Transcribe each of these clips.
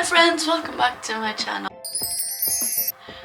Hi friends, welcome back to my channel.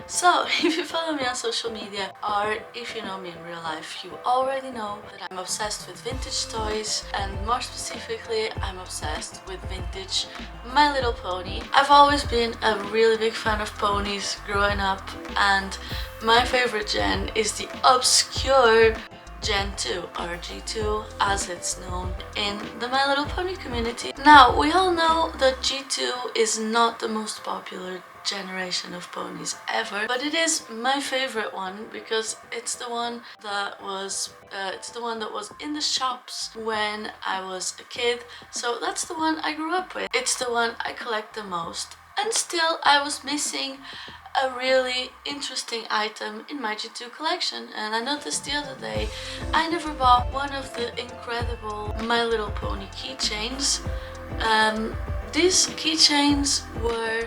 So, if you follow me on social media or if you know me in real life, you already know that I'm obsessed with vintage toys, and more specifically, I'm obsessed with vintage My Little Pony. I've always been a really big fan of ponies growing up, and my favorite gen is the obscure Gen 2 or G2 as it's known in the My Little Pony community. Now, we all know that G2 is not the most popular generation of ponies ever, but it is my favorite one because it's the one that was in the shops when I was a kid, so that's the one I grew up with. It's the one I collect the most, and still I was missing a really interesting item in my G2 collection, and I noticed the other day I never bought one of the incredible My Little Pony keychains. These keychains were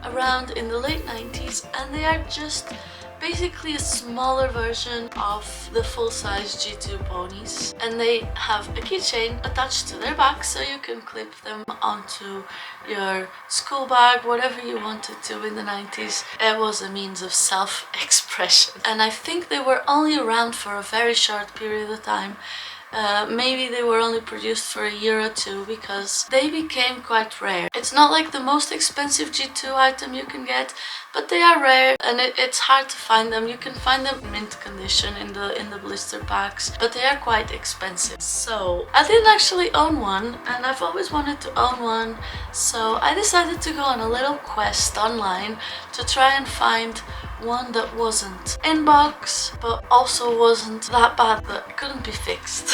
around in the late 90s, and they are just basically a smaller version of the full-size G2 ponies, and they have a keychain attached to their back so you can clip them onto your school bag, whatever you wanted to in the 90s. It was a means of self-expression, and I think they were only around for a very short period of time. Maybe they were only produced for a year or two because they became quite rare. It's not like the most expensive G2 item you can get, but they are rare, and it's hard to find them. You can find them in mint condition in the blister packs, but they are quite expensive. So I didn't actually own one, and I've always wanted to own one, so I decided to go on a little quest online to try and find one that wasn't in box but also wasn't that bad that couldn't be fixed.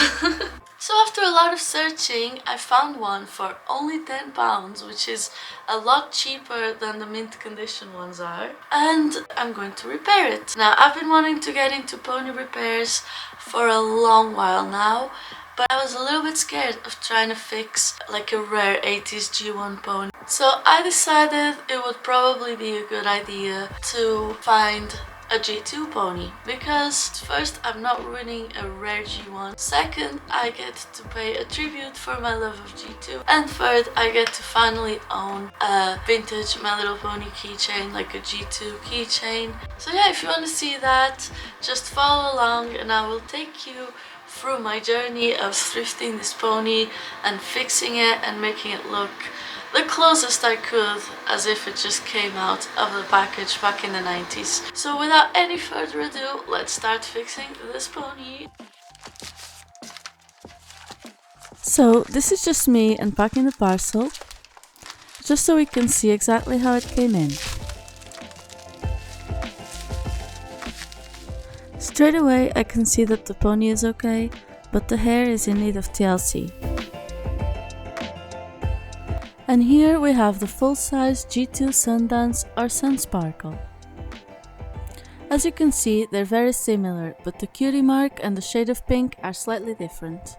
So after a lot of searching, I found one for only £10, which is a lot cheaper than the mint condition ones are, and I'm going to repair it. Now, I've been wanting to get into pony repairs for a long while now, but I was a little bit scared of trying to fix like a rare 80s G1 pony. So I decided it would probably be a good idea to find a G2 pony, because first, I'm not ruining a rare G1, second, I get to pay a tribute for my love of G2, and third, I get to finally own a vintage My Little Pony keychain, like a G2 keychain. So yeah, if you want to see that, just follow along and I will take you through my journey of thrifting this pony and fixing it and making it look the closest I could as if it just came out of the package back in the 90s. So without any further ado, let's start fixing this pony. So this is just me unpacking the parcel, just so we can see exactly how it came in. Straight away I can see that the pony is okay, but the hair is in need of TLC. And here we have the full-size G2 Sundance or Sunsparkle. As you can see, they're very similar, but the cutie mark and the shade of pink are slightly different.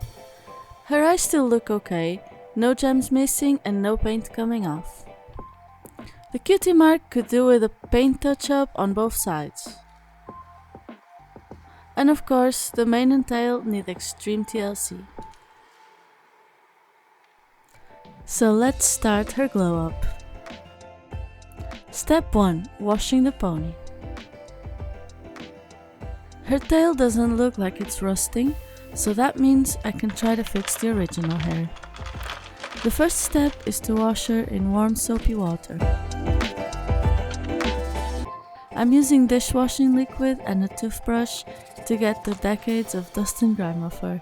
Her eyes still look okay, no gems missing and no paint coming off. The cutie mark could do with a paint touch-up on both sides. And of course, the mane and tail need extreme TLC. So let's start her glow up. Step 1. Washing the pony. Her tail doesn't look like it's rusting, so that means I can try to fix the original hair. The first step is to wash her in warm soapy water. I'm using dishwashing liquid and a toothbrush to get the decades of dust and grime off her.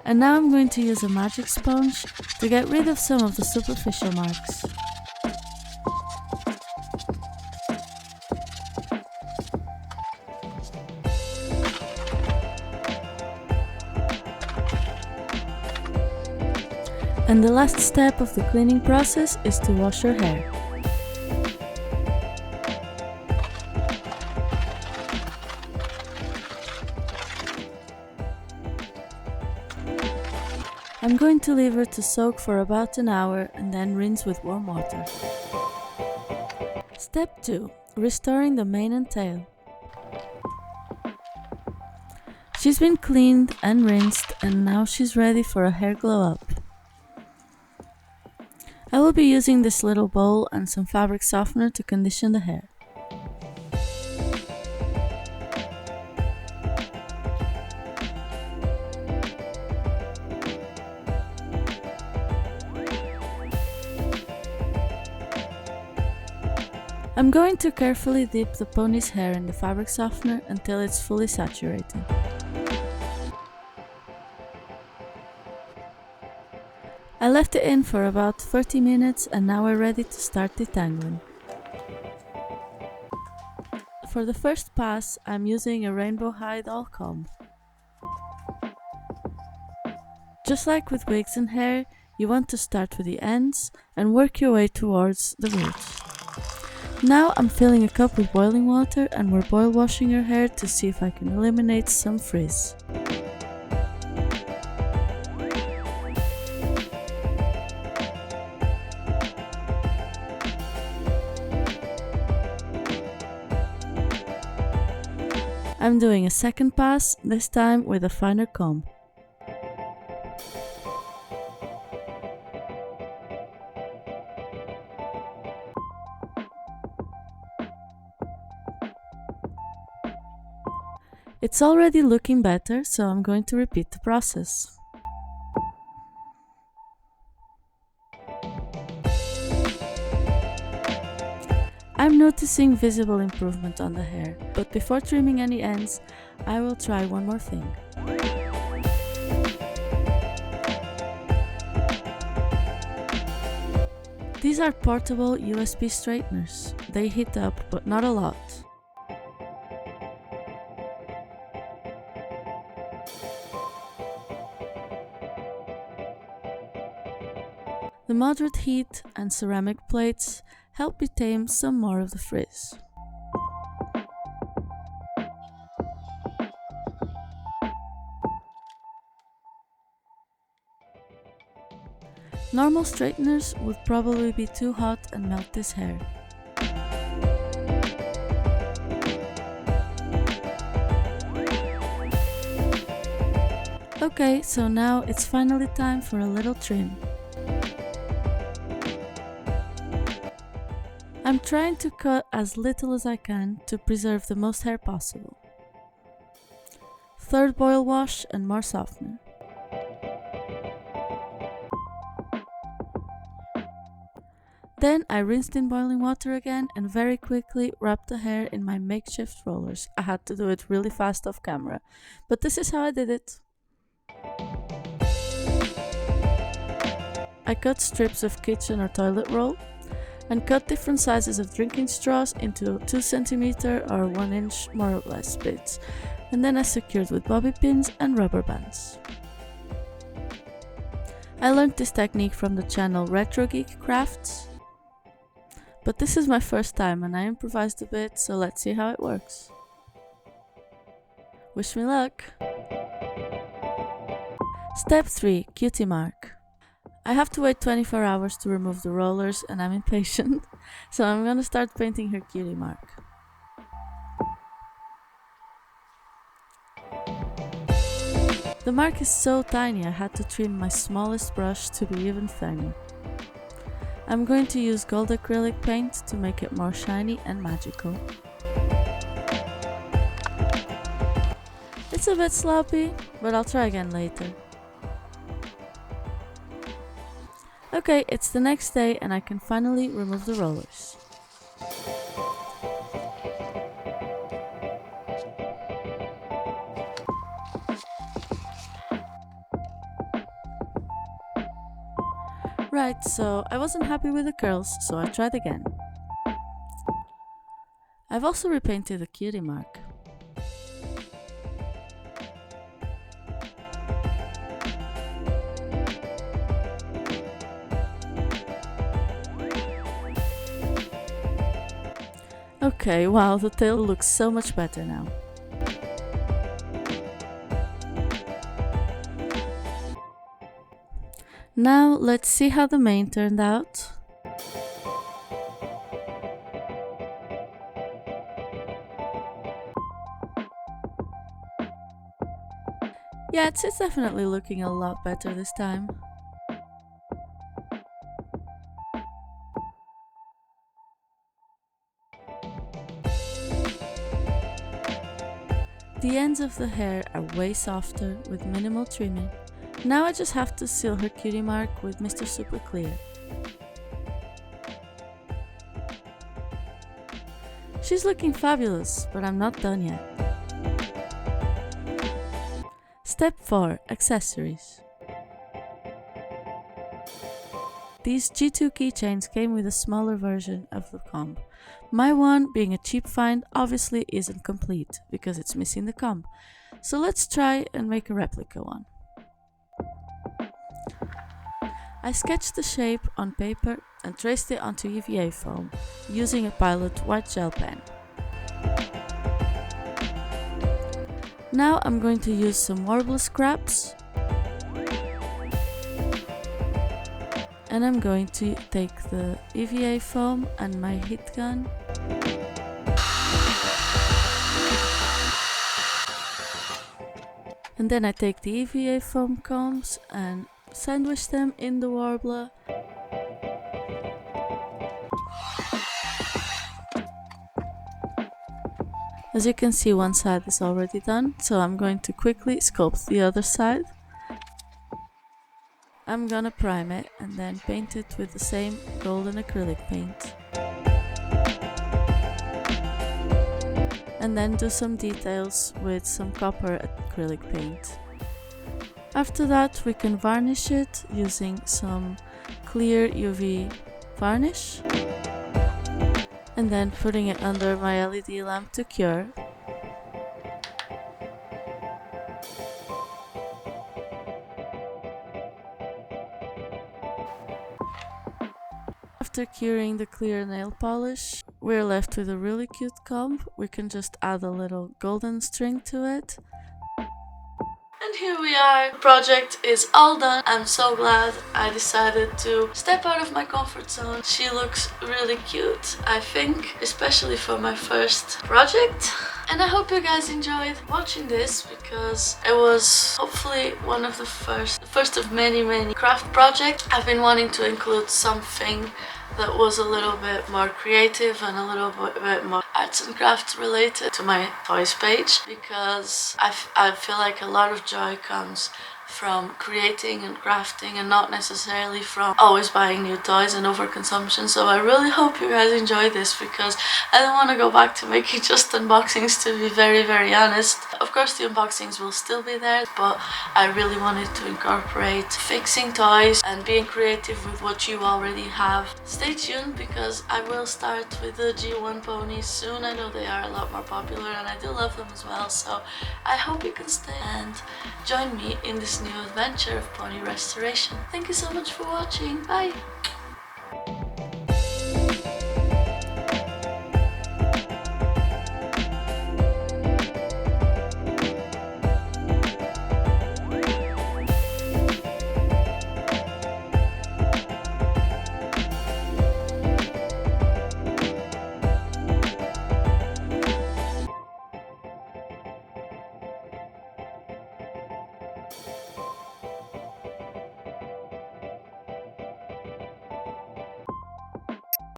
And now I'm going to use a magic sponge to get rid of some of the superficial marks. And the last step of the cleaning process is to wash her hair. I'm going to leave her to soak for about an hour and then rinse with warm water. Step 2. Restoring the mane and tail. She's been cleaned and rinsed, and now she's ready for a hair glow up. I will be using this little bowl and some fabric softener to condition the hair. I'm going to carefully dip the pony's hair in the fabric softener until it's fully saturated. I left it in for about 30 minutes and now we're ready to start detangling. For the first pass, I'm using a rainbow hide doll comb. Just like with wigs and hair, you want to start with the ends and work your way towards the roots. Now I'm filling a cup with boiling water and we're boil washing her hair to see if I can eliminate some frizz. I'm doing a second pass, this time with a finer comb. It's already looking better, so I'm going to repeat the process. I'm noticing visible improvement on the hair, but before trimming any ends, I will try one more thing. These are portable USB straighteners. They heat up, but not a lot. The moderate heat and ceramic plates help me tame some more of the frizz. Normal straighteners would probably be too hot and melt this hair. Okay, so now it's finally time for a little trim. I'm trying to cut as little as I can to preserve the most hair possible. Third boil wash and more softener. Then I rinsed in boiling water again and very quickly wrapped the hair in my makeshift rollers. I had to do it really fast off camera, but this is how I did it. I cut strips of kitchen or toilet roll and cut different sizes of drinking straws into 2 cm or 1 inch more or less bits, and then I secured with bobby pins and rubber bands. I learned this technique from the channel Retro Geek Crafts, but this is my first time and I improvised a bit, so let's see how it works. Wish me luck! Step 3. Cutie mark. I have to wait 24 hours to remove the rollers and I'm impatient, so I'm gonna start painting her cutie mark. The mark is so tiny I had to trim my smallest brush to be even thinner. I'm going to use gold acrylic paint to make it more shiny and magical. It's a bit sloppy, but I'll try again later. Okay, it's the next day and I can finally remove the rollers. Right, so I wasn't happy with the curls, so I tried again. I've also repainted the cutie mark. Okay, wow, the tail looks so much better now. Now let's see how the mane turned out. Yeah, it's definitely looking a lot better this time. The ends of the hair are way softer with minimal trimming. Now I just have to seal her cutie mark with Mr. Super Clear. She's looking fabulous, but I'm not done yet. Step 4. Accessories. These G2 keychains came with a smaller version of the comb. My one, being a cheap find, obviously isn't complete because it's missing the comb. So let's try and make a replica one. I sketched the shape on paper and traced it onto EVA foam using a Pilot white gel pen. Now I'm going to use some warbler scraps and I'm going to take the EVA foam and my heat gun and then I take the EVA foam combs and sandwich them in the warbler. As you can see, one side is already done, so I'm going to quickly sculpt the other side. I'm gonna prime it and then paint it with the same golden acrylic paint. And then do some details with some copper acrylic paint. After that we can varnish it using some clear UV varnish and then putting it under my LED lamp to cure. After curing the clear nail polish, we're left with a really cute comb. We can just add a little golden string to it. And here we are, the project is all done. I'm so glad I decided to step out of my comfort zone. She looks really cute, I think, especially for my first project. And I hope you guys enjoyed watching this because it was hopefully one of the first of many craft projects. I've been wanting to include something that was a little bit more creative and a little bit more arts and crafts related to my toys page because I feel like a lot of joy comes from creating and crafting and not necessarily from always buying new toys and overconsumption. So I really hope you guys enjoy this because I don't want to go back to making just unboxings, to be very honest. Of course the unboxings will still be there, but I really wanted to incorporate fixing toys and being creative with what you already have. Stay tuned because I will start with the G1 ponies soon. I know they are a lot more popular and I do love them as well, so I hope you can stay and join me in this new adventure of pony restoration. Thank you so much for watching. Bye!